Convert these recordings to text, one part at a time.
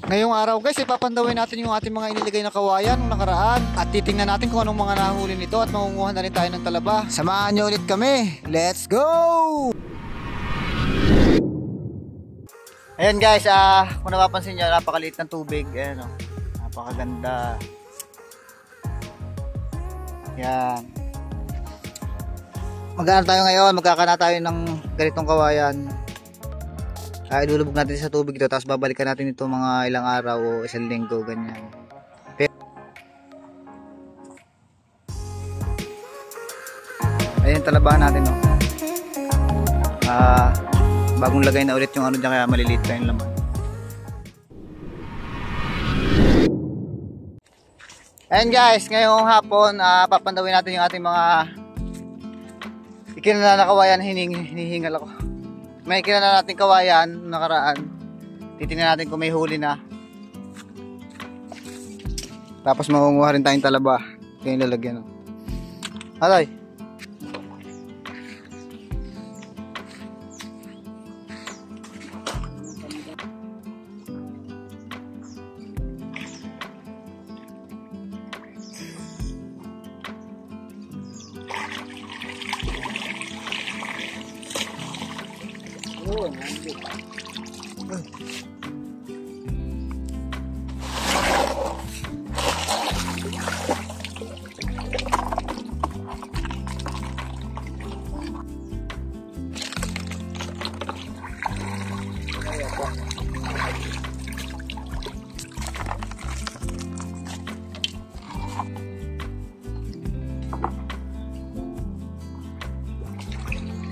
Ngayong araw guys, ipapandawin natin yung ating mga iniligay na kawayan nung nakaraan. At titingnan natin kung anong mga nahuli nito at mangunguha na rin tayo ng talaba. Samahan nyo ulit kami. Let's go! Ayan guys, kung napapansin nyo, napakaliit ng tubig. Ayan, napakaganda. Ayan. Magkano tayo ngayon? Magkakana tayo ng ganitong kawayan. Ilulubog natin sa tubig ito, tapos babalikan natin ito mga ilang araw o isang linggo, ganyan. Ayan, talabahan natin, no? Bagong lagay na ulit yung ano dyan, kaya maliliit pa yung laman. Ayan guys, ngayong hapon, papandawin natin yung ating mga ikinanakawayan. Hinihingal ako. May kinana natin kawayan nakaraan. Titingnan natin kung may huli na. Tapos mangunguha rin tayong talaba. Ito yung lalagyan. Alay.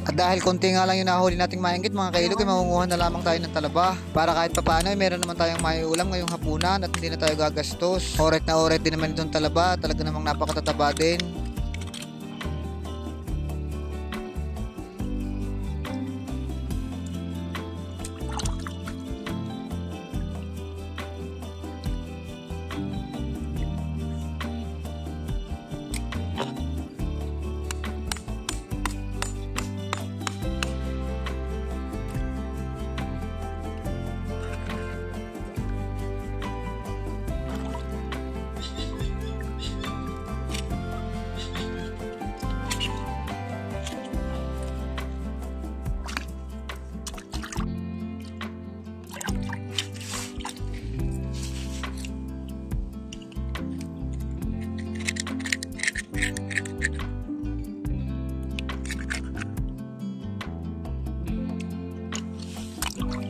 At dahil konti nga lang yung nahuli nating maingit mga kailog, ay mangunguha na lamang tayo ng talaba para kahit papaano ay meron naman tayong maiulam ngayong hapunan at hindi na tayo gagastos. Oret na oret din naman itong talaba, talaga namang napakatataba din.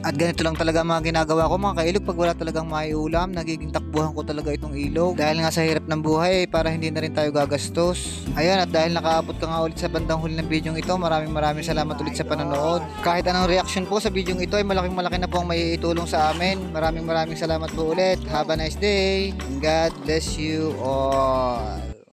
At ganito lang talaga mga ginagawa ko mga kailog pag wala talagang maiulam. Nagiging takbuhan ko talaga itong ilog. Dahil nga sa hirap ng buhay para hindi na rin tayo gagastos. Ayan, at dahil nakaabot ka nga ulit sa bandang huli ng video ito, maraming salamat ulit sa panonood. Kahit anong reaction po sa video ito ay malaking na po ang may itulong sa amin. Maraming salamat po ulit. Have a nice day. And God bless you all.